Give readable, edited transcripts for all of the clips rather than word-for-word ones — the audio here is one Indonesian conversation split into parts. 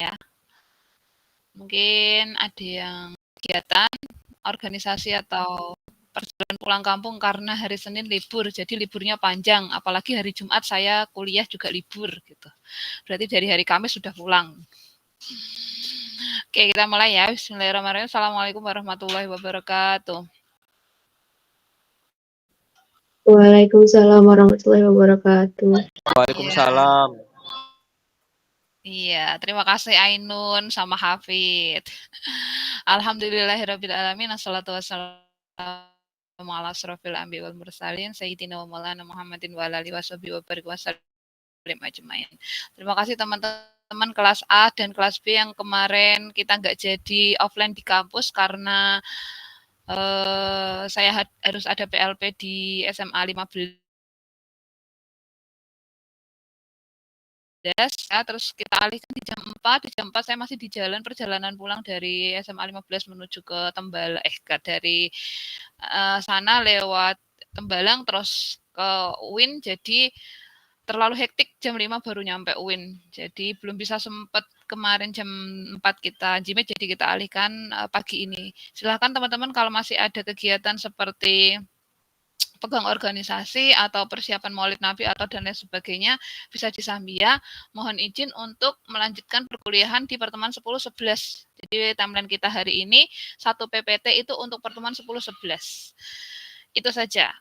ya. Mungkin ada yang kegiatan, organisasi atau perjalanan pulang kampung karena hari Senin libur, jadi liburnya panjang. Apalagi hari Jumat saya kuliah juga libur gitu. Berarti dari hari Kamis sudah pulang. Oke, kita mulai ya. Bismillahirrahmanirrahim. Assalamualaikum warahmatullahi wabarakatuh. Waalaikumsalam warahmatullahi wabarakatuh. Waalaikumsalam. Iya, terima kasih Ainun sama Hafid. Alhamdulillahirabbil alamin. Assalatu wassalamu ala asrofil anbiya wal mursalin sayyidina wa maulana Muhammadin wa alihi washabihi wa barik wasallim ajmain. Terima kasih teman-teman kelas A dan kelas B yang kemarin kita nggak jadi offline di kampus karena saya harus ada PLP di SMA 15. Ya, terus kita alihkan di jam 4. Di jam 4 saya masih di jalan perjalanan pulang dari SMA 15 menuju ke Tembalang, dari sana lewat Tembalang terus ke UIN, jadi terlalu hektik, jam 5 baru nyampe UIN. Jadi belum bisa sempat kemarin jam 4 kita jimit, jadi kita alihkan pagi ini. Silahkan teman-teman kalau masih ada kegiatan seperti pegang organisasi atau persiapan Maulid Nabi atau dan lain sebagainya bisa disambi ya. Mohon izin untuk melanjutkan perkuliahan di pertemuan 10-11. Jadi timeline kita hari ini 1 PPT itu untuk pertemuan 10-11. Itu saja.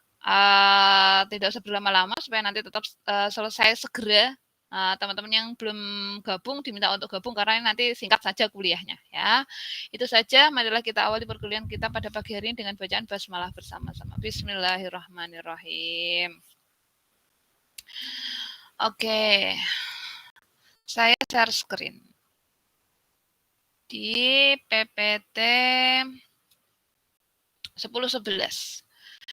Tidak usah berlama-lama supaya nanti tetap selesai segera. Teman-teman yang belum gabung diminta untuk gabung karena nanti singkat saja kuliahnya ya. Itu saja, marilah kita awali perkuliahan kita pada pagi hari ini dengan bacaan basmalah bersama-sama. Bismillahirrahmanirrahim. Oke. Saya share screen di PPT 10-11.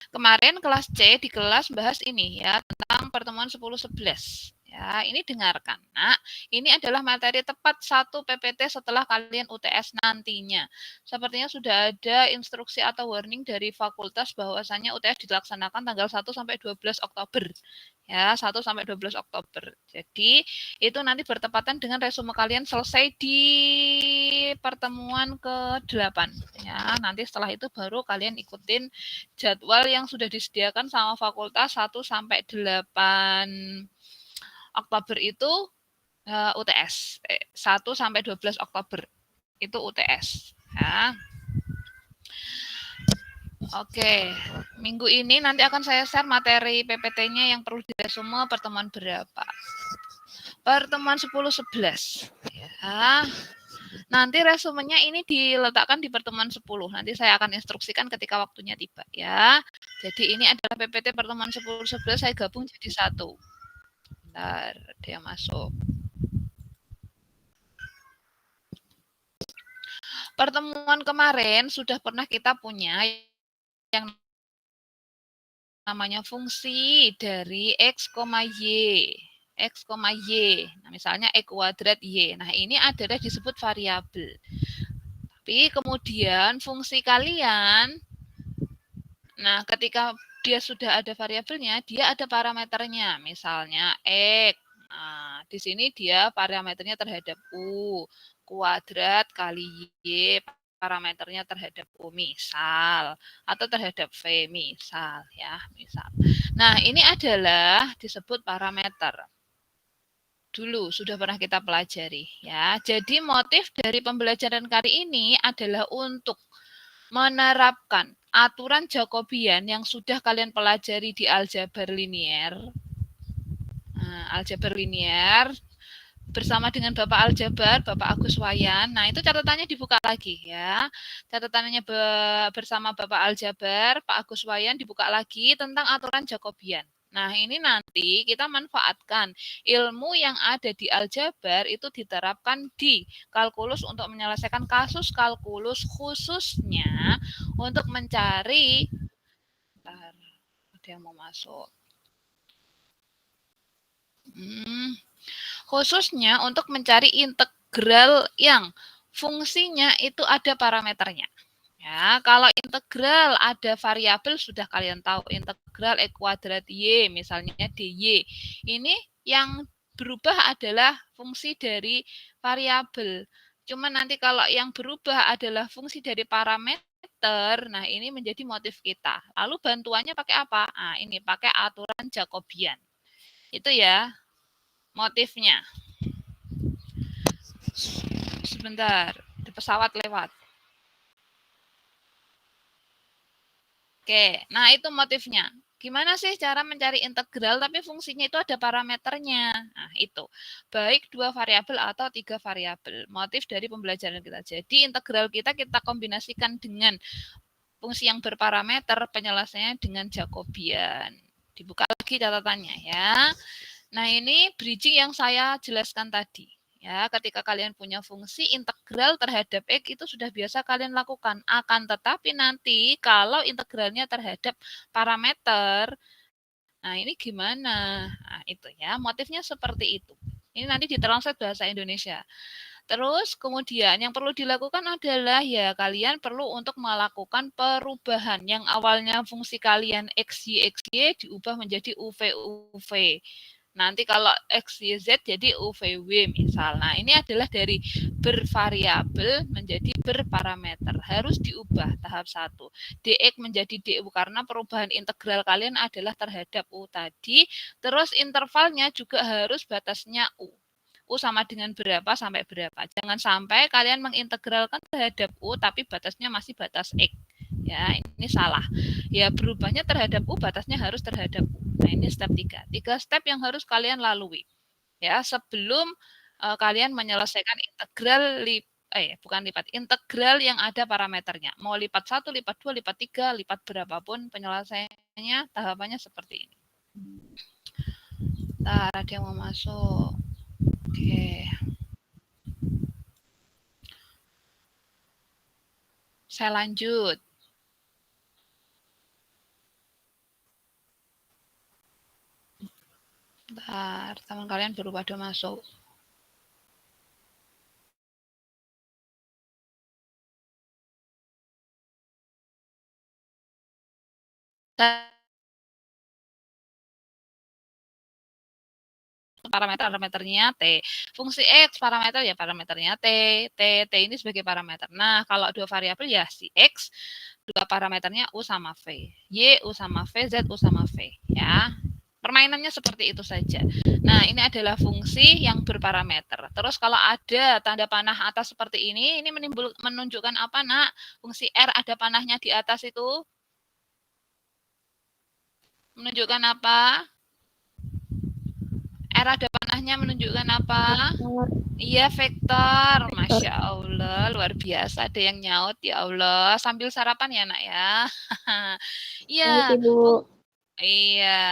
Kemarin kelas C di kelas bahas ini ya, tentang pertemuan 10-11. Ya, ini dengarkan. Nah, ini adalah materi tepat 1 PPT setelah kalian UTS nantinya. Sepertinya sudah ada instruksi atau warning dari fakultas bahwasannya UTS dilaksanakan tanggal 1 sampai 12 Oktober. Ya, 1 sampai 12 Oktober. Jadi, itu nanti bertepatan dengan resume kalian selesai di pertemuan ke-8. Ya, nanti setelah itu baru kalian ikutin jadwal yang sudah disediakan sama fakultas 1 sampai 8 Oktober itu UTS. 1 sampai 12 Oktober itu UTS. Ya. Oke, minggu ini nanti akan saya share materi PPT-nya yang perlu diresume pertemuan berapa. Pertemuan 10-11. Ya. Nanti resumenya ini diletakkan di pertemuan 10. Nanti saya akan instruksikan ketika waktunya tiba ya. Jadi ini adalah PPT pertemuan 10-11, saya gabung jadi 1. Bentar, dia masuk. Pertemuan kemarin sudah pernah kita punya yang namanya fungsi dari X, Y. X, Y. Nah, misalnya X kuadrat Y. Nah, ini adalah disebut variabel. Tapi kemudian fungsi kalian, nah ketika dia sudah ada variabelnya, dia ada parameternya. Misalnya X. Nah, di sini dia parameternya terhadap U. Kuadrat kali Y, parameternya terhadap U misal, atau terhadap V misal ya, misal. Nah, ini adalah disebut parameter. Dulu sudah pernah kita pelajari ya. Jadi motif dari pembelajaran kali ini adalah untuk menerapkan aturan Jacobian yang sudah kalian pelajari di aljabar linier. Nah, aljabar linier bersama dengan Bapak Aljabar, Bapak Agus Wayan. Nah, itu catatannya dibuka lagi ya. Catatannya bersama Bapak Aljabar, Pak Agus Wayan dibuka lagi tentang aturan Jacobian. Nah, ini nanti kita manfaatkan ilmu yang ada di aljabar itu diterapkan di kalkulus untuk menyelesaikan kasus kalkulus, khususnya untuk mencari, bentar, ada yang mau masuk. Khususnya untuk mencari integral yang fungsinya itu ada parameternya. Ya, kalau integral ada variabel sudah kalian tahu, integral X kuadrat Y misalnya dy. Ini yang berubah adalah fungsi dari variabel. Cuma nanti kalau yang berubah adalah fungsi dari parameter, nah ini menjadi motif kita. Lalu bantuannya pakai apa? Nah, ini pakai aturan Jacobian. Itu ya motifnya. Sebentar, ada pesawat lewat. Oke, nah itu motifnya. Gimana sih cara mencari integral tapi fungsinya itu ada parameternya? Nah, itu. Baik 2 variabel atau 3 variabel. Motif dari pembelajaran kita. Jadi integral kita kombinasikan dengan fungsi yang berparameter, penyelesaiannya dengan Jacobian. Dibuka lagi catatannya ya. Nah, ini bridging yang saya jelaskan tadi. Ya, ketika kalian punya fungsi integral terhadap X itu sudah biasa kalian lakukan. Akan tetapi nanti kalau integralnya terhadap parameter, nah ini gimana? Nah, itu ya, motifnya seperti itu. Ini nanti ditranslate bahasa Indonesia. Terus kemudian yang perlu dilakukan adalah ya kalian perlu untuk melakukan perubahan yang awalnya fungsi kalian x, y diubah menjadi UV. Nanti kalau X, Y, Z jadi UVW misal. Nah ini adalah dari bervariabel menjadi berparameter. Harus diubah tahap 1. DX menjadi DU karena perubahan integral kalian adalah terhadap U tadi. Terus intervalnya juga harus batasnya U. U sama dengan berapa sampai berapa. Jangan sampai kalian mengintegralkan terhadap U tapi batasnya masih batas X. Ya, ini salah. Ya, berubahnya terhadap U, batasnya harus terhadap U. Nah, ini step 3. 3 step yang harus kalian lalui. Ya, sebelum kalian menyelesaikan integral bukan lipat, integral yang ada parameternya. Mau lipat 1, lipat 2, lipat 3, lipat berapapun penyelesaiannya, tahapannya seperti ini. Ntar ada yang mau masuk. Oke. Saya lanjut. Bentar, teman kalian baru pada masuk. Parameternya T. Fungsi X parameter ya parameternya T. T ini sebagai parameter. Nah, kalau dua variabel ya si X, dua parameternya U sama V. Y, U sama V, Z, U sama V. Ya, permainannya seperti itu saja. Nah, ini adalah fungsi yang berparameter. Terus kalau ada tanda panah atas seperti ini menunjukkan apa, Nak? Fungsi R ada panahnya di atas itu menunjukkan apa? R ada panahnya menunjukkan apa? Iya, vektor. Masya Allah, luar biasa. Ada yang nyaut, ya Allah. Sambil sarapan ya, Nak ya. Iya. Iya.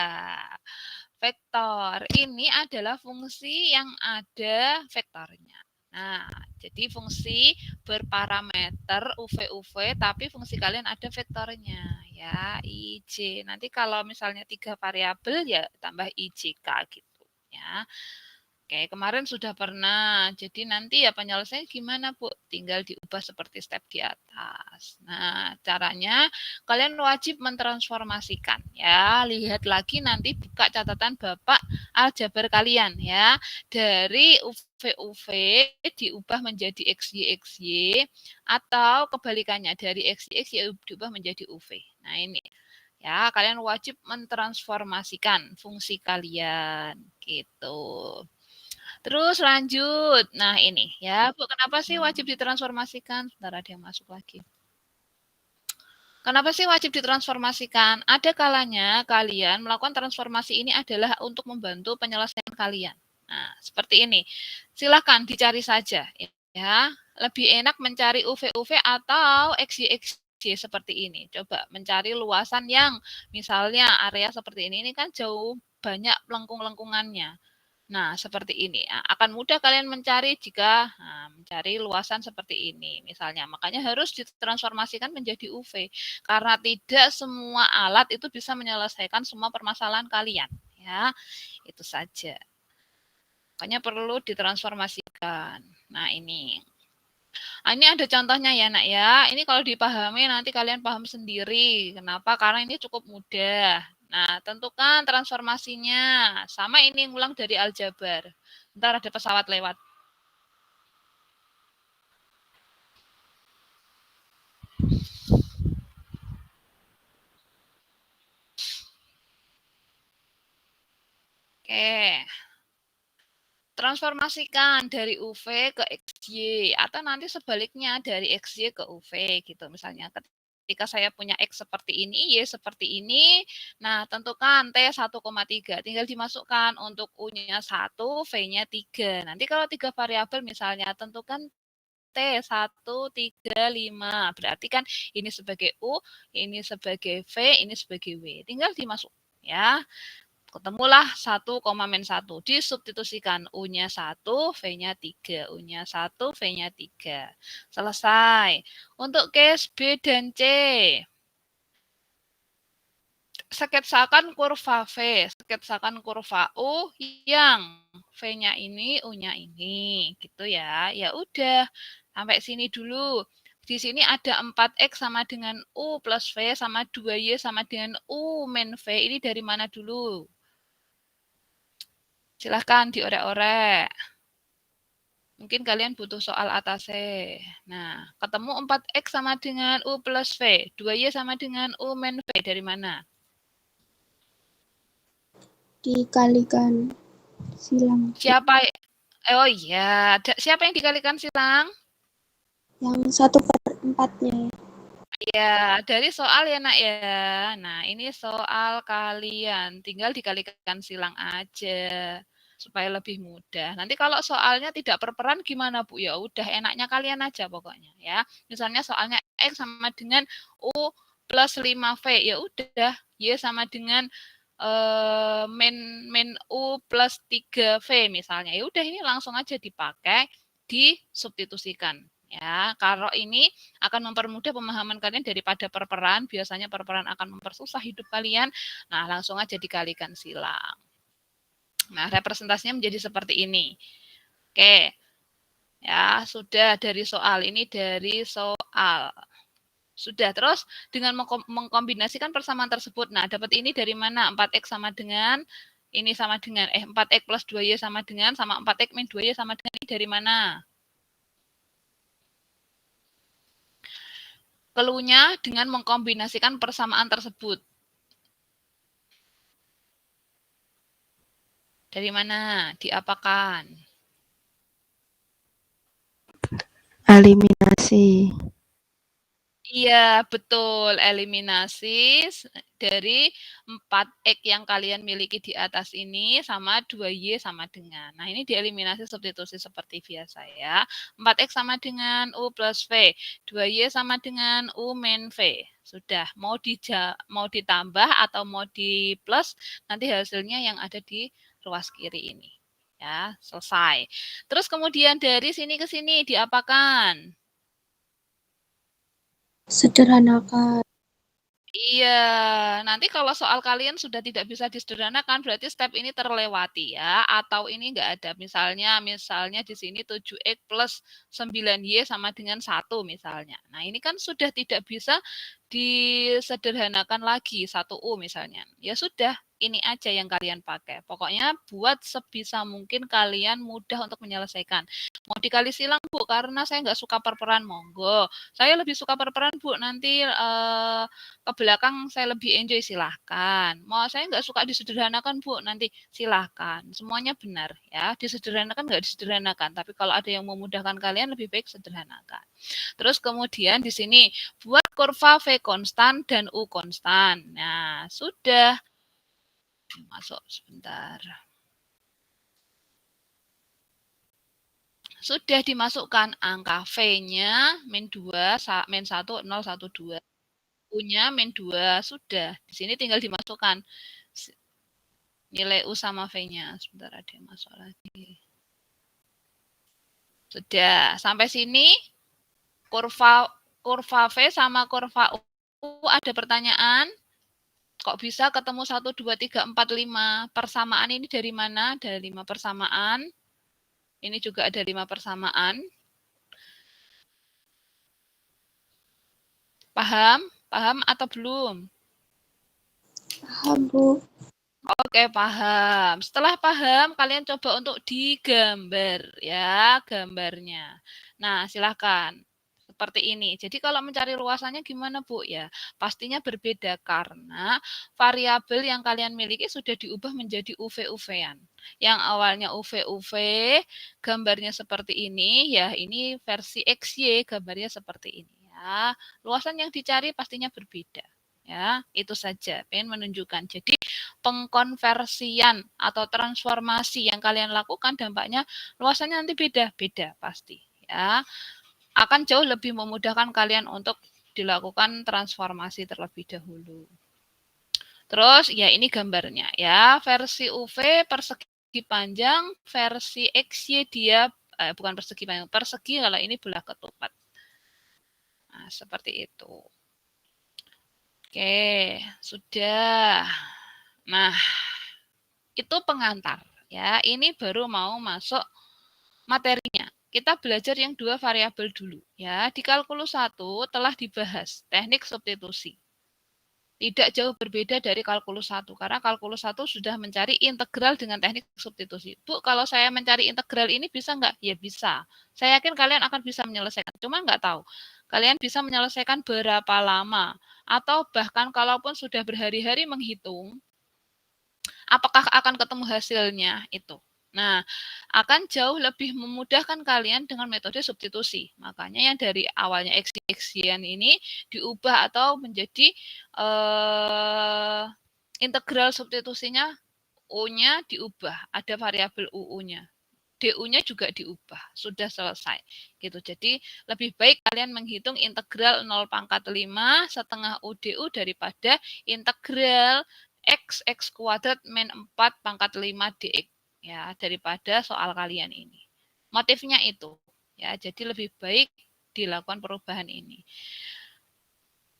Vektor. Ini adalah fungsi yang ada vektornya. Nah, jadi fungsi berparameter UV, tapi fungsi kalian ada vektornya. Ya, IJ. Nanti kalau misalnya 3 variabel, ya tambah IJK gitu. Ya. Oke, kemarin sudah pernah. Jadi nanti ya penyelesaian gimana, Bu? Tinggal diubah seperti step di atas. Nah, caranya kalian wajib mentransformasikan ya. Lihat lagi nanti buka catatan Bapak aljabar kalian ya. Dari UV diubah menjadi XY atau kebalikannya dari XY diubah menjadi UV. Nah, ini ya, kalian wajib mentransformasikan fungsi kalian gitu. Terus lanjut. Nah, ini ya, Bu, kenapa sih wajib ditransformasikan? Sebentar ada yang masuk lagi. Kenapa sih wajib ditransformasikan? Ada kalanya kalian melakukan transformasi ini adalah untuk membantu penyelesaian kalian. Nah, seperti ini. Silahkan dicari saja ya. Lebih enak mencari UV atau XY seperti ini. Coba mencari luasan yang misalnya area seperti ini kan jauh banyak lengkung-lengkungannya. Nah, seperti ini. Akan mudah kalian mencari jika mencari luasan seperti ini, misalnya. Makanya harus ditransformasikan menjadi UV. Karena tidak semua alat itu bisa menyelesaikan semua permasalahan kalian. Ya, itu saja. Makanya perlu ditransformasikan. Nah, ini. Ini ada contohnya ya, Nak ya. Ini kalau dipahami nanti kalian paham sendiri. Kenapa? Karena ini cukup mudah. Nah, tentukan transformasinya. Sama ini ngulang dari aljabar. Ntar ada pesawat lewat. Oke. Transformasikan dari UV ke XY atau nanti sebaliknya dari XY ke UV gitu misalnya. Ketika saya punya X seperti ini, Y seperti ini, nah tentukan T 1,3. Tinggal dimasukkan untuk U-nya 1, V-nya 3. Nanti kalau 3 variabel misalnya tentukan T 1, 3, 5. Berarti kan ini sebagai U, ini sebagai V, ini sebagai W. Tinggal dimasuk ya. Ketemulah 1, min 1. Disubstitusikan U-nya 1, V-nya 3. U-nya 1, V-nya 3. Selesai. Untuk case B dan C. Sketsakan kurva V. Sketsakan kurva U yang V-nya ini, U-nya ini. Gitu ya. Ya udah. Sampai sini dulu. Di sini ada 4X sama dengan U plus V sama 2Y sama dengan U min V. Ini dari mana dulu? Silahkan diorek-orek. Mungkin kalian butuh soal atasnya. Nah, ketemu 4X sama dengan U plus V. 2Y sama dengan U min V. Dari mana? Dikalikan silang. Siapa? Oh iya. Siapa yang dikalikan silang? Yang 1/4-nya. Ya, dari soal ya nak ya. Nah, ini soal kalian. Tinggal dikalikan silang aja. Supaya lebih mudah. Nanti kalau soalnya tidak perperan gimana Bu? Ya udah enaknya kalian aja pokoknya ya. Misalnya soalnya X sama dengan U plus 5V. Ya udah Y sama dengan min U plus 3V misalnya. Ya udah ini langsung aja dipakai, disubstitusikan. Ya, kalau ini akan mempermudah pemahaman kalian daripada perperan. Biasanya perperan akan mempersusah hidup kalian. Nah, langsung aja dikalikan silang. Nah, representasinya menjadi seperti ini. Oke. Ya, sudah dari soal. Ini dari soal. Sudah, terus dengan mengkombinasikan persamaan tersebut. Nah, dapat ini dari mana? 4X sama dengan, ini sama dengan, 4X plus 2Y sama dengan, sama 4X min 2Y sama dengan, ini dari mana? Keluhnya dengan mengkombinasikan persamaan tersebut. Dari mana? Diapakan? Eliminasi. Iya, betul. Eliminasi dari 4X yang kalian miliki di atas ini sama 2Y sama dengan. Nah, ini dieliminasi substitusi seperti biasa ya. 4X sama dengan U plus V. 2Y sama dengan U min V. Sudah, mau ditambah atau mau di plus, nanti hasilnya yang ada di ruas kiri ini. Ya, selesai. Terus kemudian dari sini ke sini diapakan? Sederhanakan. Iya, nanti kalau soal kalian sudah tidak bisa disederhanakan, berarti step ini terlewati ya, atau ini enggak ada. Misalnya di sini 7X plus 9Y sama dengan 1 misalnya. Nah, ini kan sudah tidak bisa disederhanakan lagi, 1U misalnya. Ya sudah, ini aja yang kalian pakai. Pokoknya buat sebisa mungkin kalian mudah untuk menyelesaikan. Mau dikali silang, Bu, karena saya nggak suka perperan, monggo. Saya lebih suka perperan, Bu, nanti ke belakang saya lebih enjoy, silahkan. Mau saya nggak suka disederhanakan Bu, nanti silahkan. Semuanya benar ya, disederhanakan nggak disederhanakan. Tapi kalau ada yang memudahkan kalian lebih baik sederhanakan. Terus kemudian di sini buat kurva V konstan dan U konstan. Nah sudah masuk sebentar. Sudah dimasukkan angka V-nya min 2, min 1, 0, 1, 2. U-nya min 2, sudah. Di sini tinggal dimasukkan nilai U sama V-nya. Sebentar ada yang masuk lagi. Sudah, sampai sini kurva V sama kurva U ada pertanyaan? Kok bisa ketemu 1, 2, 3, 4, 5? Persamaan ini dari mana? Ada 5 persamaan. Ini juga ada 5 persamaan. Paham? Paham atau belum? Paham, Bu. Oke, paham. Setelah paham, kalian coba untuk digambar ya, gambarnya. Nah, silahkan. Seperti ini. Jadi kalau mencari luasannya gimana, Bu? Ya, pastinya berbeda karena variabel yang kalian miliki sudah diubah menjadi UV-UV-an. Yang awalnya UV-UV, gambarnya seperti ini, ya ini versi XY, gambarnya seperti ini ya. Luasan yang dicari pastinya berbeda. Ya, itu saja. Pengen menunjukkan. Jadi pengkonversian atau transformasi yang kalian lakukan dampaknya luasannya nanti beda-beda pasti ya. Akan jauh lebih memudahkan kalian untuk dilakukan transformasi terlebih dahulu. Terus ya ini gambarnya ya, versi UV persegi panjang, versi XY dia bukan persegi panjang, persegi kalau ini belah ketupat. Nah, seperti itu. Oke, sudah. Nah, itu pengantar ya. Ini baru mau masuk materinya. Kita belajar yang dua variabel dulu ya. Di kalkulus 1 telah dibahas teknik substitusi. Tidak jauh berbeda dari kalkulus 1 karena kalkulus 1 sudah mencari integral dengan teknik substitusi. Bu, kalau saya mencari integral ini bisa nggak? Ya bisa. Saya yakin kalian akan bisa menyelesaikan. Cuma nggak tahu. Kalian bisa menyelesaikan berapa lama atau bahkan kalaupun sudah berhari-hari menghitung, apakah akan ketemu hasilnya itu. Nah, akan jauh lebih memudahkan kalian dengan metode substitusi. Makanya yang dari awalnya X-an ini diubah atau menjadi integral substitusinya U-nya diubah. Ada variabel UU-nya. DU-nya juga diubah. Sudah selesai. Gitu. Jadi lebih baik kalian menghitung integral 0 pangkat 5 setengah UDU daripada integral X kuadrat min 4 pangkat 5 DX. Ya, daripada soal kalian ini. Motifnya itu. Ya, jadi lebih baik dilakukan perubahan ini.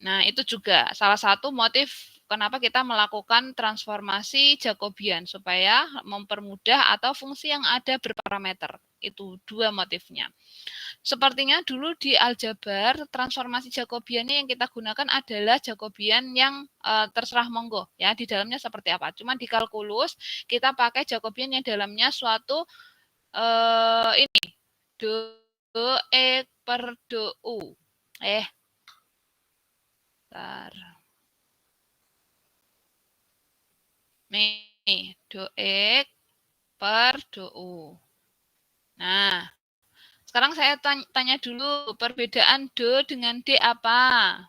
Nah, itu juga salah satu motif kenapa kita melakukan transformasi Jacobian supaya mempermudah atau fungsi yang ada berparameter. Itu dua motifnya. Sepertinya dulu di aljabar transformasi Jacobiannya yang kita gunakan adalah Jacobian yang terserah monggo ya di dalamnya seperti apa. Cuma di kalkulus kita pakai Jacobian yang dalamnya suatu ini do e per do u. Bentar. Nih, do X per do U. Nah, sekarang saya tanya dulu perbedaan do dengan D apa?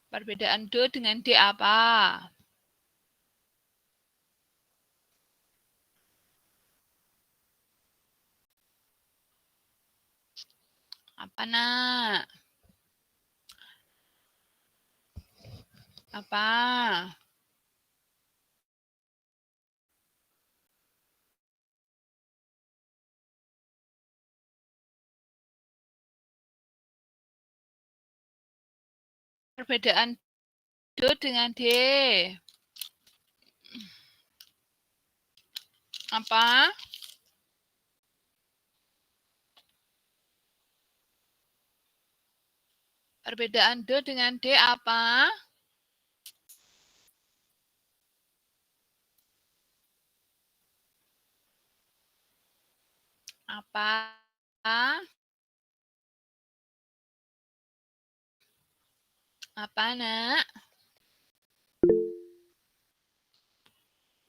Perbedaan do dengan D apa? Apa nak? Apa? Perbedaan do dengan D. Apa? Perbedaan do dengan D apa? Apa? Apa nak?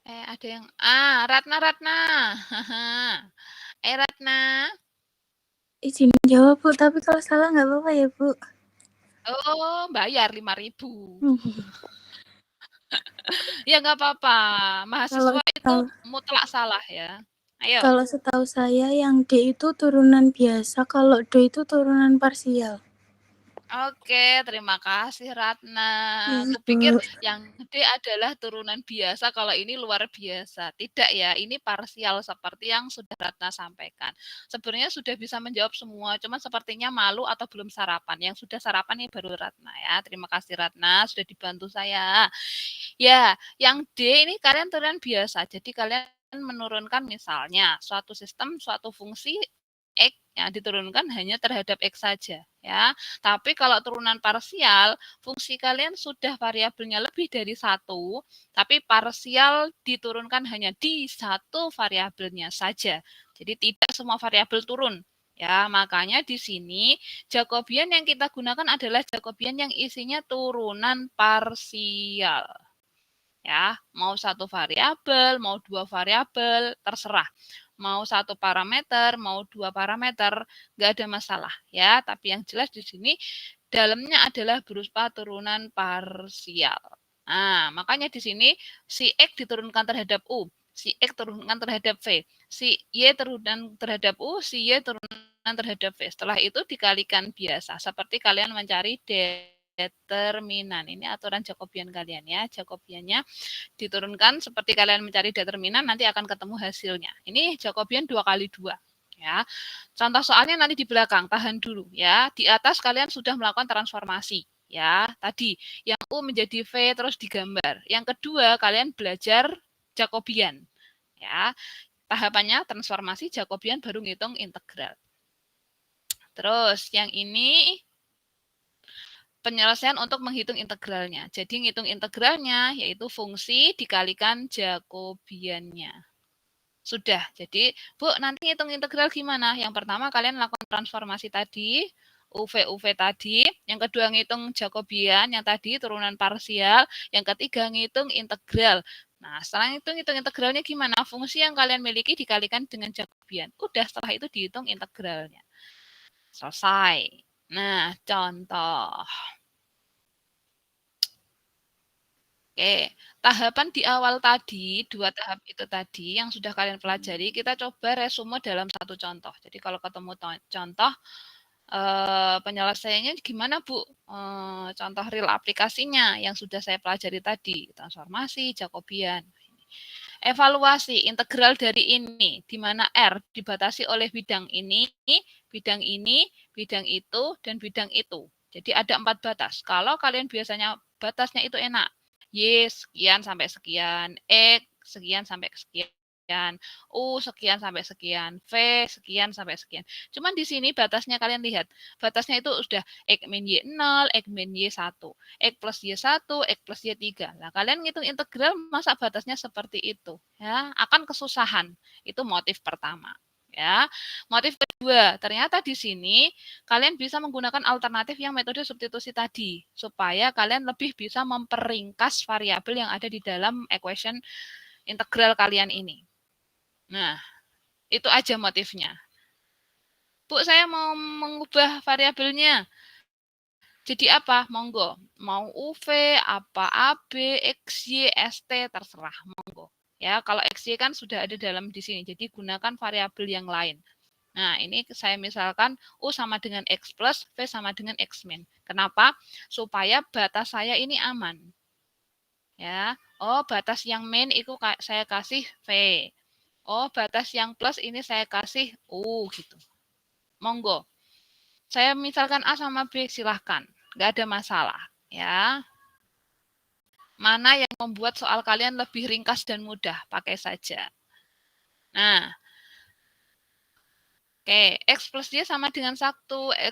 Ada yang Ratna. Ratna. Izin jawab, Bu. Tapi kalau salah nggak apa-apa ya, Bu? Oh, bayar 5.000. Ya nggak apa-apa. Mahasiswa itu mutlak salah ya. Ayo. Kalau setahu saya yang D itu turunan biasa, kalau D itu turunan parsial. Oke, terima kasih Ratna. Kupikir yang D adalah turunan biasa, kalau ini luar biasa. Tidak ya, ini parsial seperti yang sudah Ratna sampaikan. Sebenarnya sudah bisa menjawab semua, cuma sepertinya malu atau belum sarapan. Yang sudah sarapan ini baru Ratna ya. Terima kasih Ratna, sudah dibantu saya. Ya, yang D ini kalian turunan biasa. Jadi kalian menurunkan misalnya suatu sistem, suatu fungsi X yang diturunkan hanya terhadap X saja ya. Tapi kalau turunan parsial, fungsi kalian sudah variabelnya lebih dari satu, tapi parsial diturunkan hanya di satu variabelnya saja. Jadi tidak semua variabel turun. Ya, makanya di sini Jacobian yang kita gunakan adalah Jacobian yang isinya turunan parsial. Ya, mau satu variabel, mau dua variabel, terserah. Mau satu parameter, mau dua parameter, nggak ada masalah ya. Tapi yang jelas di sini dalamnya adalah berupa turunan parsial. Nah, makanya di sini si X diturunkan terhadap U, si X turunkan terhadap V, si Y turunkan terhadap U, si Y turunkan terhadap V. Setelah itu dikalikan biasa, seperti kalian mencari determinan. Ini aturan Jacobian kalian ya. Jacobiannya diturunkan seperti kalian mencari determinan, nanti akan ketemu hasilnya. Ini Jacobian 2 kali 2 ya. Contoh soalnya nanti di belakang, tahan dulu ya. Di atas kalian sudah melakukan transformasi ya. Tadi yang U menjadi V terus digambar. Yang kedua kalian belajar Jacobian ya. Tahapannya transformasi Jacobian baru ngitung integral. Terus yang ini penyelesaian untuk menghitung integralnya. Jadi ngitung integralnya yaitu fungsi dikalikan Jacobiannya. Sudah. Jadi, Bu, nanti ngitung integral gimana? Yang pertama kalian lakukan transformasi tadi, UV tadi, yang kedua ngitung Jacobian, yang tadi turunan parsial, yang ketiga ngitung integral. Nah, setelah ngitung integralnya gimana? Fungsi yang kalian miliki dikalikan dengan Jacobian. Udah, setelah itu dihitung integralnya. Selesai. Nah, contoh. Oke, tahapan di awal tadi, 2 tahap itu tadi yang sudah kalian pelajari, kita coba resume dalam satu contoh. Jadi kalau ketemu contoh, penyelesaiannya gimana Bu? Contoh real aplikasinya yang sudah saya pelajari tadi, transformasi, Jacobian. Evaluasi integral dari ini, di mana R dibatasi oleh bidang ini, bidang itu, dan bidang itu. Jadi ada 4 batas. Kalau kalian biasanya batasnya itu enak, Y sekian sampai sekian, X sekian sampai sekian, U sekian sampai sekian, V sekian sampai sekian. Cuman di sini batasnya kalian lihat, batasnya itu sudah X min Y 0, X min Y 1, X plus Y1, X plus Y3. Nah, kalian ngitung integral masa batasnya seperti itu, ya, akan kesusahan. Itu motif pertama. Ya, motif kedua, ternyata di sini kalian bisa menggunakan alternatif yang metode substitusi tadi, supaya kalian lebih bisa memperingkas variabel yang ada di dalam equation integral kalian ini. Nah, itu aja motifnya. Bu, saya mau mengubah variabelnya. Jadi apa? Monggo. Mau UV, apa AB, XY, ST, terserah. Monggo. Ya, kalau XY kan sudah ada dalam di sini. Jadi gunakan variabel yang lain. Nah, ini saya misalkan U sama dengan X plus, V sama dengan X min. Kenapa? Supaya batas saya ini aman. Ya, oh batas yang min itu saya kasih V. Oh, batas yang plus ini saya kasih U gitu. Monggo. Saya misalkan A sama B, silahkan. Nggak ada masalah. Ya. Mana yang membuat soal kalian lebih ringkas dan mudah, pakai saja. Nah, oke, X plus Y sama dengan 1,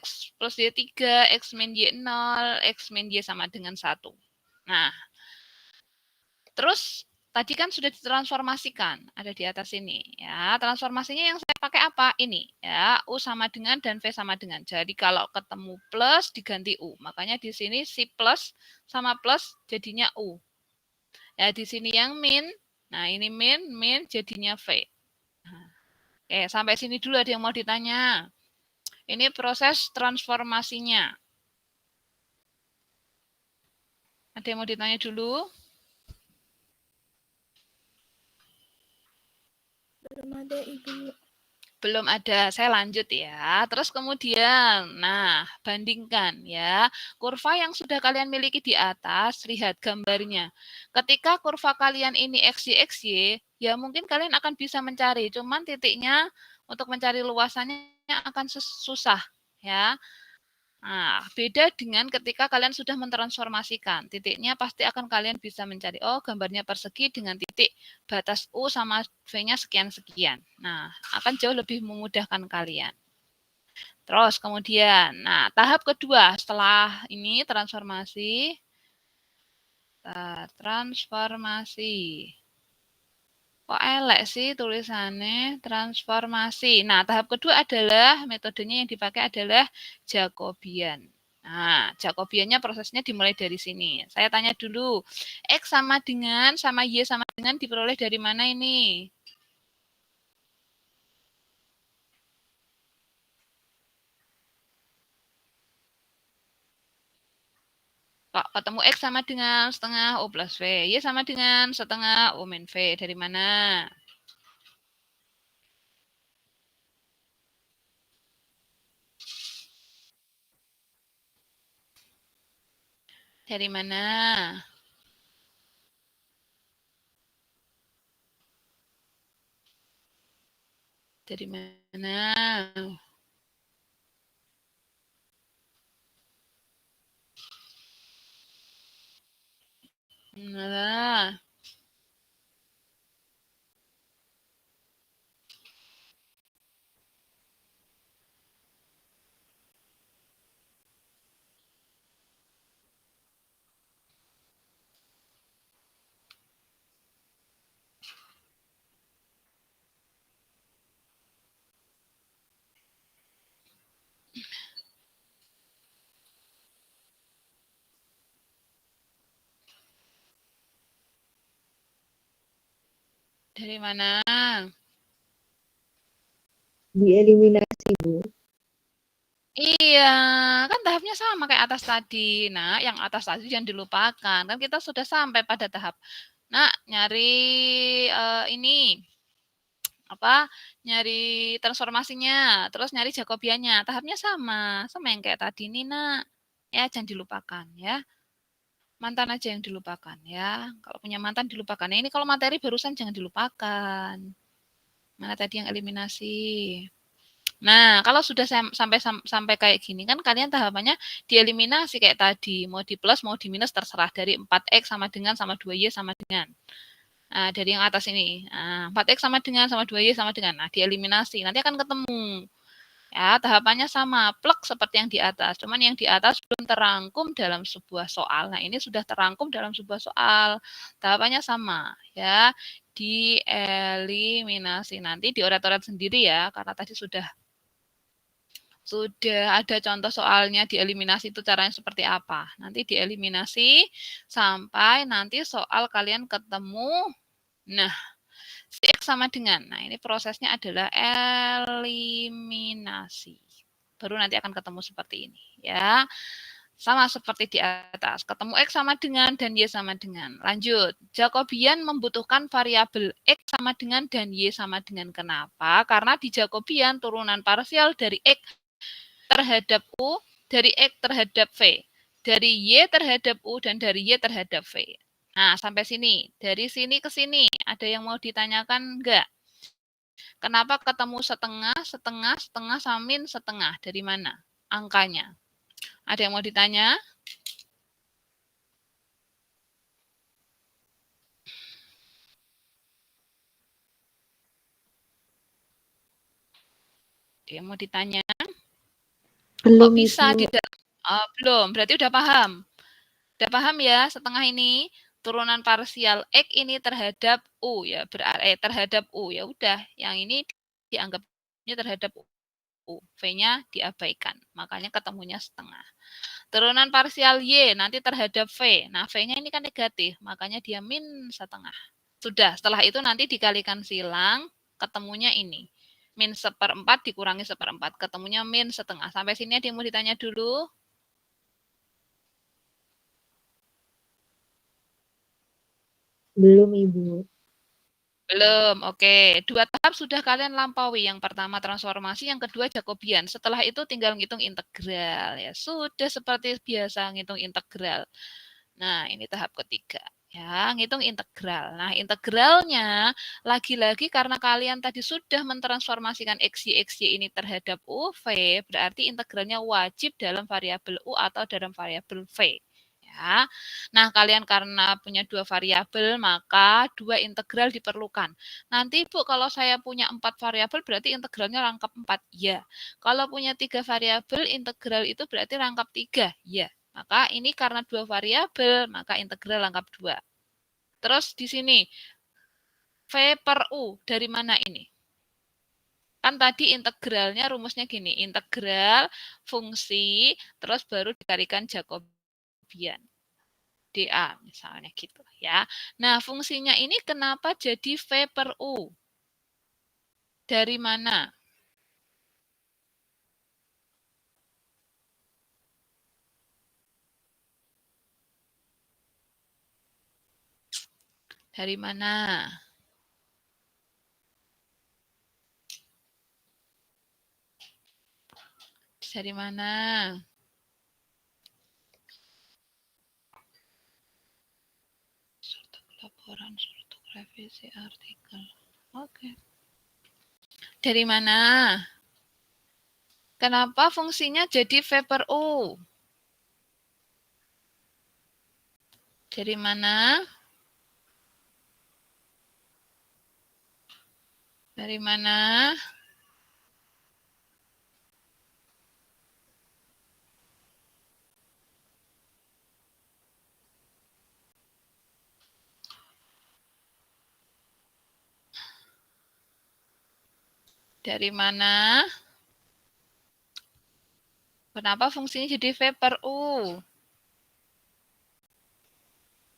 X plus Y 3, X min Y 0, X min Y sama dengan 1. Nah, terus tadi kan sudah ditransformasikan, ada di atas ini. Ya, transformasinya yang saya pakai apa? Ini, ya, U sama dengan dan V sama dengan. Jadi kalau ketemu plus diganti U. Makanya di sini si plus sama plus jadinya U. Ya, di sini yang min. Nah, ini min jadinya V. Nah, oke, sampai sini dulu ada yang mau ditanya. Ini proses transformasinya. Ada yang mau ditanya dulu? Belum ada, Ibu. Belum ada, saya lanjut ya. Terus kemudian, nah, bandingkan ya. Kurva yang sudah kalian miliki di atas, lihat gambarnya. Ketika kurva kalian ini XY, XY, ya mungkin kalian akan bisa mencari. Cuman titiknya untuk mencari luasannya akan susah ya. Nah, beda dengan ketika kalian sudah mentransformasikan. Titiknya pasti akan kalian bisa mencari. Oh, gambarnya persegi dengan titik batas U sama V-nya sekian-sekian. Nah, akan jauh lebih memudahkan kalian. Terus kemudian, nah tahap kedua setelah ini transformasi. Transformasi. Kok elek sih tulisannya transformasi. Nah, tahap kedua adalah metodenya yang dipakai adalah Jacobian. Nah, Jacobiannya prosesnya dimulai dari sini. Saya tanya dulu, X sama Y sama dengan diperoleh dari mana ini? Kok ketemu X sama dengan setengah O plus V. Y sama dengan setengah O min V. Dari mana? Dari mana? Dari mana? Nah, dari mana? Dieliminasi, Bu. Iya, kan tahapnya sama kayak atas tadi. Nah, yang atas tadi jangan dilupakan. Kan kita sudah sampai pada tahap. Nah, nyari ini apa? Nyari transformasinya, terus nyari Jacobiannya. Tahapnya sama yang kayak tadi nih, Nak. Ya, jangan dilupakan ya. Mantan aja yang dilupakan ya. Kalau punya mantan dilupakan. Nah, ini kalau materi barusan jangan dilupakan. Mana tadi yang eliminasi? Nah, kalau sudah sampai kayak gini kan kalian tahapannya dieliminasi kayak tadi, mau di plus mau di minus terserah dari 4x sama 2y sama dengan. Nah, dari yang atas ini. Nah, 4x sama 2y sama dengan. Nah, dieliminasi. Nanti akan ketemu. Ya, tahapannya sama, plek seperti yang di atas. Cuman yang di atas belum terangkum dalam sebuah soal. Nah, ini sudah terangkum dalam sebuah soal. Tahapannya sama, ya. Dieliminasi. Nanti dioret-oret sendiri ya, karena tadi sudah ada contoh soalnya dieliminasi itu caranya seperti apa. Nanti dieliminasi sampai nanti soal kalian ketemu. Nah, si X sama dengan. Nah, ini prosesnya adalah eliminasi. Baru nanti akan ketemu seperti ini. Ya, sama seperti di atas. Ketemu X sama dengan dan Y sama dengan. Lanjut. Jacobian membutuhkan variabel X sama dengan dan Y sama dengan. Kenapa? Karena di Jacobian turunan parsial dari X terhadap U, dari X terhadap V, dari Y terhadap U, dan dari Y terhadap V. Nah, sampai sini. Dari sini ke sini, ada yang mau ditanyakan enggak? Kenapa ketemu setengah, setengah, setengah, samin, setengah? Dari mana angkanya? Ada yang mau ditanya? Ada yang mau ditanya? Belum, Kok bisa Ibu. tidak? Belum, berarti udah paham. Udah paham ya setengah ini turunan parsial X ini terhadap U ya, berarti terhadap U ya udah, yang ini dianggapnya terhadap U, V-nya diabaikan. Makanya ketemunya setengah. Turunan parsial Y nanti terhadap V. Nah, V-nya ini kan negatif, makanya dia min setengah. Sudah, setelah itu nanti dikalikan silang, ketemunya ini. Min 1/4 dikurangi 1/4, ketemunya min setengah. Sampai sini ada yang mau ditanya dulu? Belum, Ibu. Belum, oke. 2 tahap sudah kalian lampaui. Yang pertama transformasi, yang kedua Jacobian. Setelah itu tinggal ngitung integral. Ya, sudah seperti biasa ngitung integral. Nah, ini tahap ketiga. Ya, ngitung integral. Nah, integralnya lagi-lagi karena kalian tadi sudah mentransformasikan XY ini terhadap UV, berarti integralnya wajib dalam variabel U atau dalam variabel V. Ya. Nah, kalian karena punya 2 variabel, maka 2 integral diperlukan. Nanti Bu, kalau saya punya 4 variabel berarti integralnya rangkap 4. Ya. Kalau punya 3 variabel, integral itu berarti rangkap 3. Ya. Maka ini karena 2 variabel, maka integral rangkap 2. Terus di sini, V per U, dari mana ini? Kan tadi integralnya rumusnya gini, integral fungsi, terus baru dikalikan Jacobian. DA misalnya gitu ya. Nah, fungsinya ini kenapa jadi V per U? Dari mana? Dari mana? Dari mana? Suatu laporan, suatu revisi artikel. Oke. Dari mana? Kenapa fungsinya jadi V per U? Dari mana? Dari mana? Dari mana? Kenapa fungsinya jadi V per U?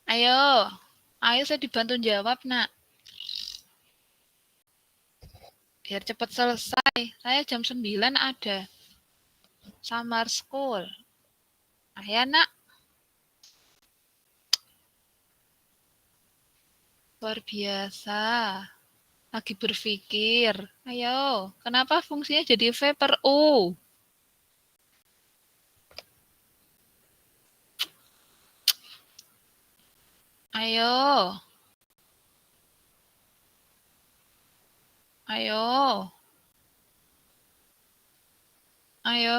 Ayo, ayo saya dibantu jawab, Nak. Biar cepat selesai. Saya jam 9 ada. Summer school. Ayo, Nak. Luar biasa. Lagi berpikir. Ayo, kenapa fungsinya jadi V per U? Ayo. Ayo. Ayo.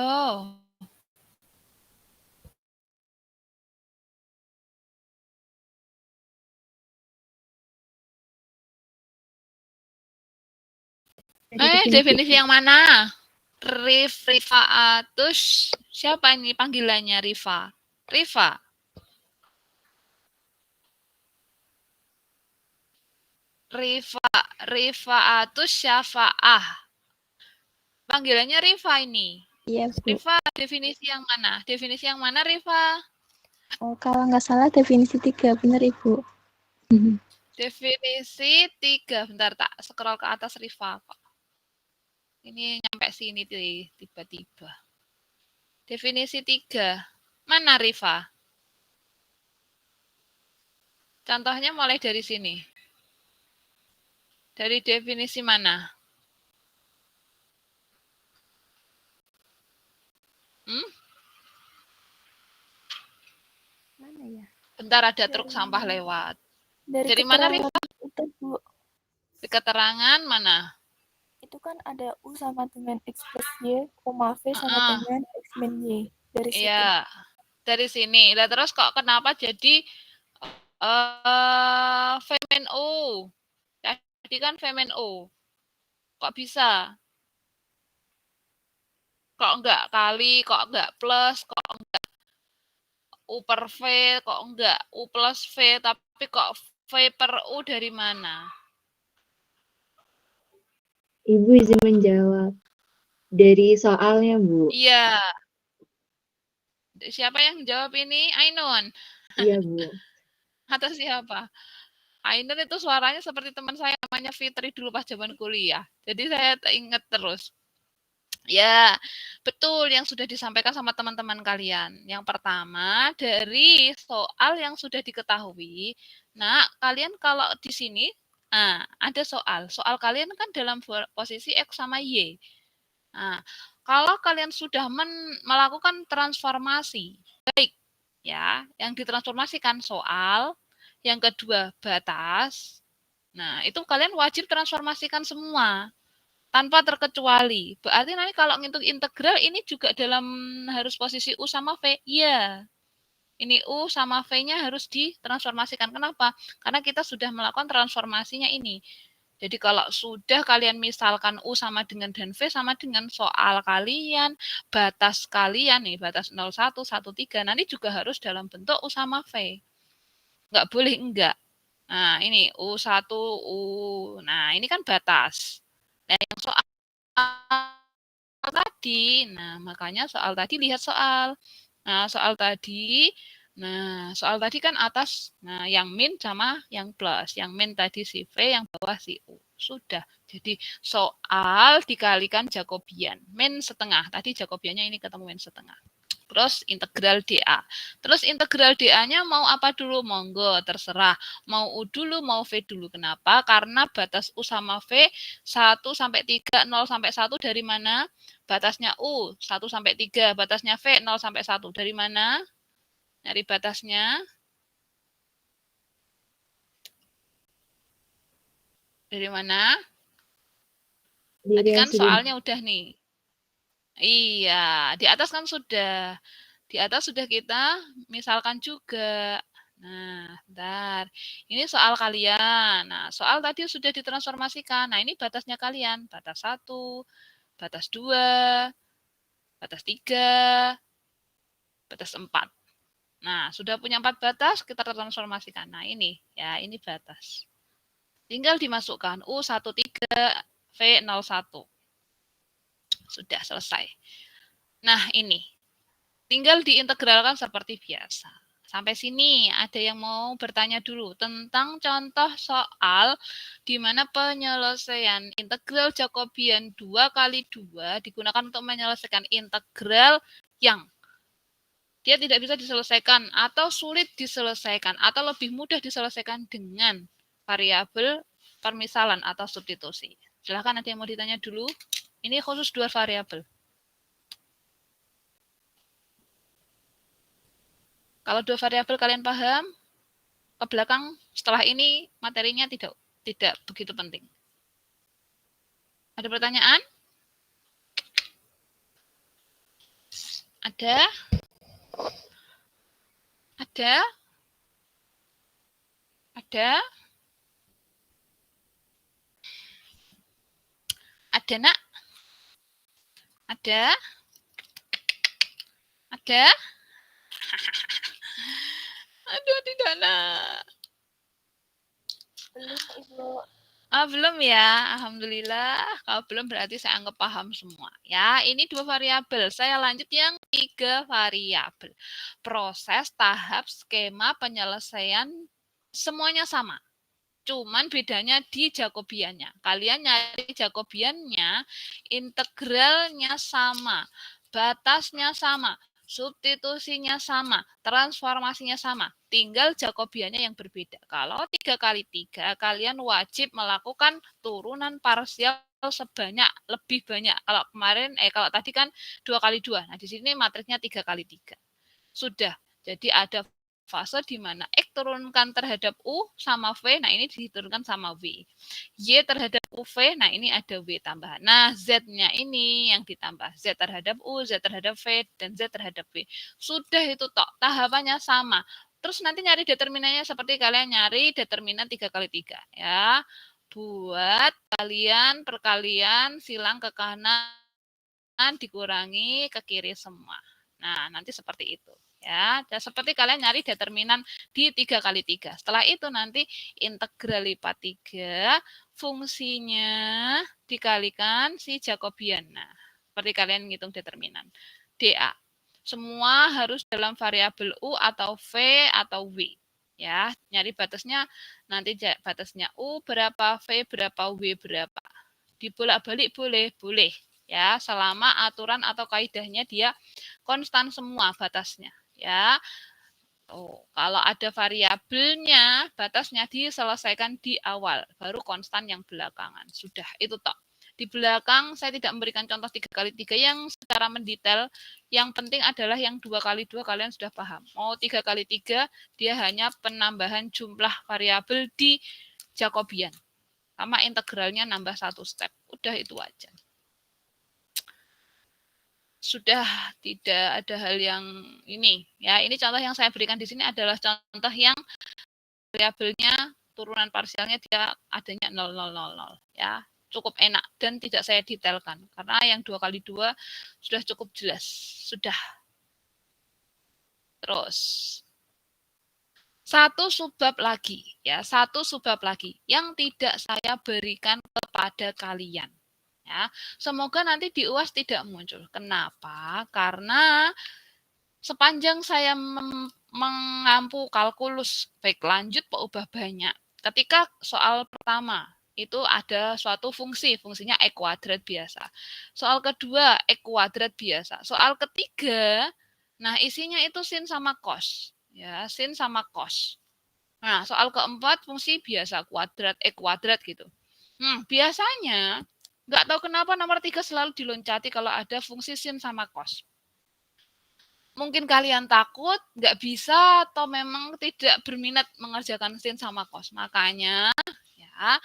Definisi yang mana? Rifaatus. Siapa ini panggilannya Rifa? Rifa. Rifaatus syafa'ah. Panggilannya Rifa ini. Iya, Bu. Rifa, definisi yang mana? Definisi yang mana, Rifa? Oh, kalau nggak salah definisi 3, benar Ibu. Definisi 3. Bentar, tak scroll ke atas Rifa. Ini nyampe sini tiba-tiba. Definisi 3. Mana, Rifa? Contohnya mulai dari sini. Dari definisi mana? Mana ya? Bentar, ada truk sampah lewat. Dari mana, Rifa? Itu, Bu. Di keterangan mana? Itu kan ada U sama dengan X plus Y, koma V sama dengan X min Y. Dari situ. Iya, dari sini. Nah, terus kok kenapa jadi V min U? Tadi kan V min U. Kok bisa? Kok enggak kali, kok enggak plus, kok enggak U per V, kok enggak U plus V, tapi kok V per U dari mana? Ibu izin menjawab. Dari soalnya, Bu. Iya. Siapa yang jawab ini? Ainun. Iya, Bu. Atau siapa? Ainun itu suaranya seperti teman saya namanya Fitri dulu pas zaman kuliah. Jadi saya ingat terus. Ya, betul yang sudah disampaikan sama teman-teman kalian. Yang pertama, dari soal yang sudah diketahui. Nah, kalian kalau di sini, ada soal. Soal kalian kan dalam posisi X sama Y. Nah, kalau kalian sudah melakukan transformasi, baik, ya, yang ditransformasikan soal, yang kedua batas. Nah, itu kalian wajib transformasikan semua tanpa terkecuali. Berarti nanti kalau ngitung integral ini juga dalam harus posisi U sama V. Iya. Ini U sama V-nya harus ditransformasikan. Kenapa? Karena kita sudah melakukan transformasinya ini. Jadi kalau sudah kalian misalkan U sama dengan dan V sama dengan soal kalian, batas kalian nih, batas 01, 13, nanti juga harus dalam bentuk U sama V. Nggak boleh enggak. Nah, ini U1, U. Nah, ini kan batas. Nah, yang soal tadi, nah makanya soal tadi lihat soal. Nah, soal tadi kan atas, nah yang min sama yang plus. Yang min tadi si V, yang bawah si U. Sudah. Jadi soal dikalikan Jacobian. Min setengah. Tadi Jacobiannya ini ketemu min setengah. Terus integral DA. Terus integral DA-nya mau apa dulu? Monggo, terserah. Mau U dulu, mau V dulu. Kenapa? Karena batas U sama V 1 sampai 3, 0 sampai 1 dari mana? Batasnya U 1 sampai 3, batasnya V 0 sampai 1. Dari mana? Dari batasnya. Dari mana? Tadi kan soalnya udah nih. Iya, di atas kan sudah. Di atas sudah kita misalkan juga. Nah, bentar. Ini soal kalian. Nah, soal tadi sudah ditransformasikan. Nah, ini batasnya kalian. Batas 1, batas 2, batas 3, batas 4. Nah, sudah punya 4 batas, kita transformasikan. Nah, ini. Ya, ini batas. Tinggal dimasukkan U13, V01. Sudah selesai. Nah, ini. Tinggal diintegralkan seperti biasa. Sampai sini ada yang mau bertanya dulu tentang contoh soal di mana penyelesaian integral Jacobian 2 kali 2 digunakan untuk menyelesaikan integral yang dia tidak bisa diselesaikan atau sulit diselesaikan atau lebih mudah diselesaikan dengan variabel permisalan atau substitusi. Silahkan ada yang mau ditanya dulu. Ini khusus 2 variabel. Kalau 2 variabel kalian paham, ke belakang setelah ini materinya tidak begitu penting. Ada pertanyaan? Ada? Ada? Ada? Ada, Nak? Ada? Ada? Aduh, tidak, Nak. Belum, Ibu. Belum ya, alhamdulillah. Kalau belum berarti saya anggap paham semua. Ya, ini 2 variabel. Saya lanjut yang 3 variabel. Proses, tahap, skema penyelesaian semuanya sama. Cuman bedanya di Jacobiannya. Kalian nyari Jacobiannya, integralnya sama, batasnya sama, substitusinya sama, transformasinya sama. Tinggal Jacobiannya yang berbeda. Kalau 3 kali 3, kalian wajib melakukan turunan parsial sebanyak lebih banyak. Kalau kemarin, kalau tadi kan 2 kali 2. Nah, di sini matriksnya 3 kali 3. Sudah. Jadi ada fase di mana X turunkan terhadap U sama V, nah ini diturunkan sama V. Y terhadap UV, nah ini ada W tambahan. Nah, Z-nya ini yang ditambah. Z terhadap U, Z terhadap V, dan Z terhadap W. Sudah itu tok, tahapannya sama. Terus nanti nyari determinannya seperti kalian nyari determinan 3 kali 3. Ya. Buat kalian, perkalian, silang ke kanan, dikurangi ke kiri semua. Nah, nanti seperti itu. Ya, dan seperti kalian nyari determinan di 3 kali 3. Setelah itu nanti integral lipat 3, fungsinya dikalikan si Jacobian. Nah, seperti kalian ngitung determinan. DA. Semua harus dalam variabel U atau V atau W. Ya, nyari batasnya nanti batasnya U berapa, V berapa, W berapa. Dibolak-balik boleh. Ya, selama aturan atau kaidahnya dia konstan semua batasnya. Ya, kalau ada variabelnya, batasnya diselesaikan di awal, baru konstan yang belakangan. Sudah, itu tok. Di belakang saya tidak memberikan contoh 3 kali 3 yang secara mendetail. Yang penting adalah yang 2 kali 2 kalian sudah paham. Mau 3 kali 3, dia hanya penambahan jumlah variabel di Jacobian. Sama integralnya nambah 1 step. Udah itu aja. sudah tidak ada hal yang ini. Ya, ini contoh yang saya berikan di sini adalah contoh yang variabelnya turunan parsialnya dia adanya 0,000 ya. Cukup enak dan tidak saya detailkan karena yang 2 kali 2 sudah cukup jelas. Sudah. Terus satu subbab lagi ya, satu subbab lagi yang tidak saya berikan kepada kalian. Ya, semoga nanti di UAS tidak muncul. Kenapa? Karena sepanjang saya mengampu kalkulus baik lanjut ubah banyak. Ketika soal pertama itu ada suatu fungsi, fungsinya E kuadrat biasa. Soal kedua E kuadrat biasa. Soal ketiga, nah isinya itu sin sama cos. Ya, sin sama cos. Nah, soal keempat fungsi biasa kuadrat E kuadrat gitu. Biasanya nggak tahu kenapa nomor 3 selalu diloncati kalau ada fungsi sin sama cos. Mungkin kalian takut, nggak bisa, atau memang tidak berminat mengerjakan sin sama cos. Makanya, ya,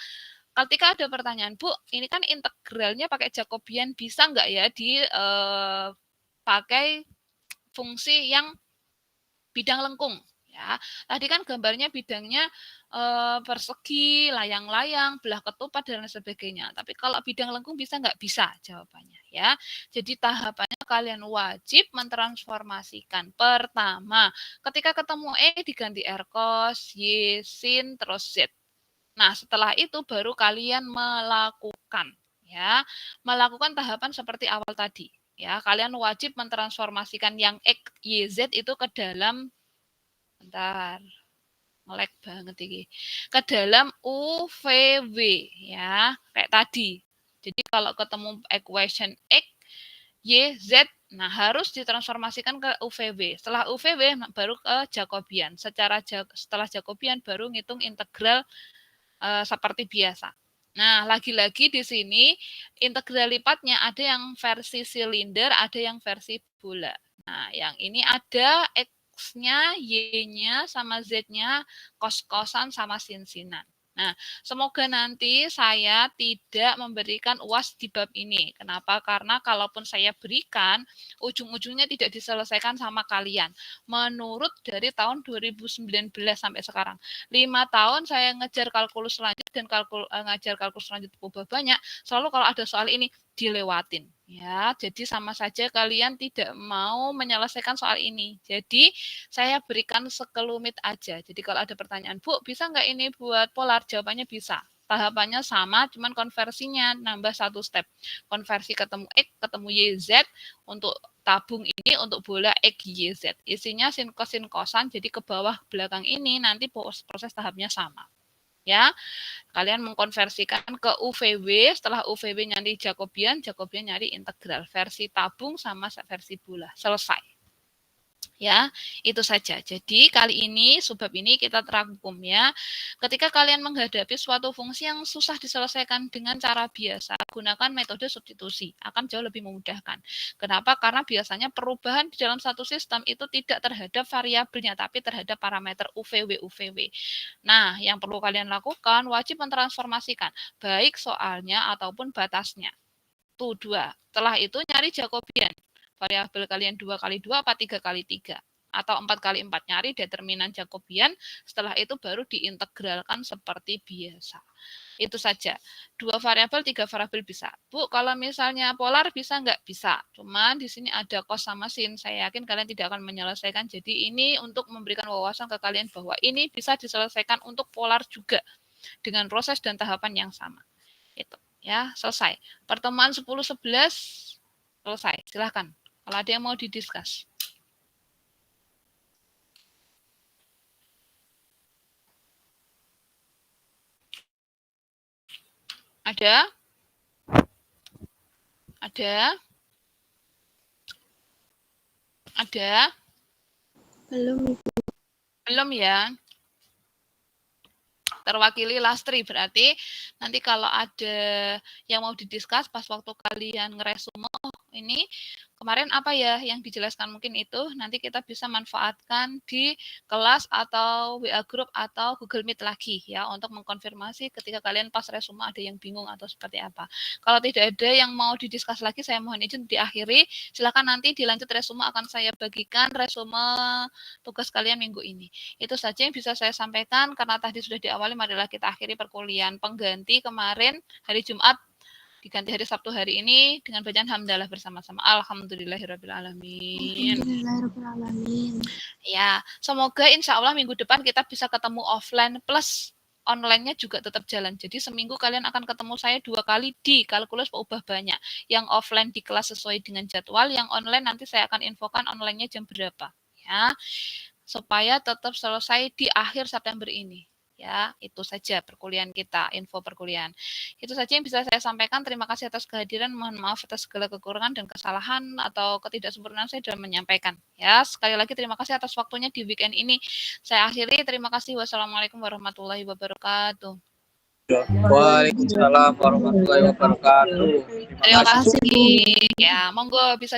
ketika ada pertanyaan, Bu, ini kan integralnya pakai Jacobian, bisa nggak ya pakai fungsi yang bidang lengkung? Ya, tadi kan gambarnya bidangnya persegi, layang-layang, belah ketupat dan lain sebagainya. Tapi kalau bidang lengkung bisa nggak? Bisa jawabannya ya. Jadi tahapannya kalian wajib mentransformasikan. Pertama, ketika ketemu E diganti R cos, Y sin, terus Z. Nah, setelah itu baru kalian melakukan ya, melakukan tahapan seperti awal tadi. Ya, kalian wajib mentransformasikan yang X, Y, Z itu ke dalam bentar, melek banget ini. Ke dalam UVW ya, kayak tadi. Jadi kalau ketemu equation X, Y, Z, nah harus ditransformasikan ke UVW. Setelah UVW baru ke Jacobian. Setelah Jacobian baru ngitung integral seperti biasa. Nah, lagi-lagi di sini integral lipatnya ada yang versi silinder, ada yang versi bola. Nah, yang ini ada X-nya, Y-nya, sama Z-nya, kos-kosan, sama sin-sinan. Nah, semoga nanti saya tidak memberikan UAS di bab ini. Kenapa? Karena kalaupun saya berikan, ujung-ujungnya tidak diselesaikan sama kalian. Menurut dari tahun 2019 sampai sekarang. 5 tahun saya ngejar kalkulus lanjut dan ngajar kalkulus lanjut ubah banyak, selalu kalau ada soal ini dilewatin. Ya, jadi sama saja kalian tidak mau menyelesaikan soal ini. Jadi saya berikan sekelumit aja. Jadi kalau ada pertanyaan, Bu, bisa nggak ini buat polar? Jawabannya bisa. Tahapannya sama, cuman konversinya nambah satu step. Konversi ketemu X, ketemu Y, Z untuk tabung ini untuk bola X, Y, Z. Isinya sin kosan, jadi ke bawah belakang ini nanti proses tahapnya sama. Ya, kalian mengkonversikan ke UVW, setelah UVW nyari Jacobian nyari integral, versi tabung sama versi bola, selesai. Ya, itu saja. Jadi kali ini subbab ini kita terangkum ya. Ketika kalian menghadapi suatu fungsi yang susah diselesaikan dengan cara biasa, gunakan metode substitusi, akan jauh lebih memudahkan. Kenapa? Karena biasanya perubahan di dalam satu sistem itu tidak terhadap variabelnya, tapi terhadap parameter UVW. Nah, yang perlu kalian lakukan wajib mentransformasikan baik soalnya ataupun batasnya. Tuh 2. Setelah itu nyari Jacobian. Variabel kalian 2 kali 2 apa 3 kali 3 atau 4 kali 4, nyari determinan Jacobian, setelah itu baru diintegralkan seperti biasa. Itu saja. 2 variabel, 3 variabel bisa. Bu, kalau misalnya polar bisa nggak? Bisa. Cuman di sini ada cos sama sin. Saya yakin kalian tidak akan menyelesaikan. Jadi ini untuk memberikan wawasan ke kalian bahwa ini bisa diselesaikan untuk polar juga dengan proses dan tahapan yang sama. Itu ya, selesai. Pertemuan 10-11 selesai. Silahkan. Kalau ada yang mau didiskus. Ada? Ada? Ada? Belum. Belum ya? Terwakili Lastri, berarti nanti kalau ada yang mau didiskus pas waktu kalian ngeresume, ini kemarin apa ya yang dijelaskan, mungkin itu nanti kita bisa manfaatkan di kelas atau WA group atau Google Meet lagi ya untuk mengkonfirmasi ketika kalian pas resume ada yang bingung atau seperti apa. Kalau tidak ada yang mau didiskus lagi, saya mohon izin diakhiri. Silakan nanti dilanjut resume, akan saya bagikan resume tugas kalian minggu ini. Itu saja yang bisa saya sampaikan karena tadi sudah diawali. Marilah kita akhiri perkuliahan pengganti kemarin hari Jumat diganti hari Sabtu hari ini dengan bacaan hamdalah bersama-sama. Alhamdulillahirrabbilalamin. Alhamdulillahirrahmanirrahim. Ya, semoga insya Allah minggu depan kita bisa ketemu offline plus online-nya juga tetap jalan. Jadi seminggu kalian akan ketemu saya 2 kali di kalkulus ubah banyak. Yang offline di kelas sesuai dengan jadwal, yang online nanti saya akan infokan online-nya jam berapa. Ya, supaya tetap selesai di akhir September ini. Ya, itu saja perkuliahan kita, info perkuliahan. Itu saja yang bisa saya sampaikan. Terima kasih atas kehadiran. Mohon maaf atas segala kekurangan dan kesalahan atau ketidaksempurnaan saya dalam menyampaikan. Ya, sekali lagi terima kasih atas waktunya di weekend ini. Saya akhiri. Terima kasih. Wassalamualaikum warahmatullahi wabarakatuh. Waalaikumsalam warahmatullahi wabarakatuh. Terima kasih. Ya, monggo bisa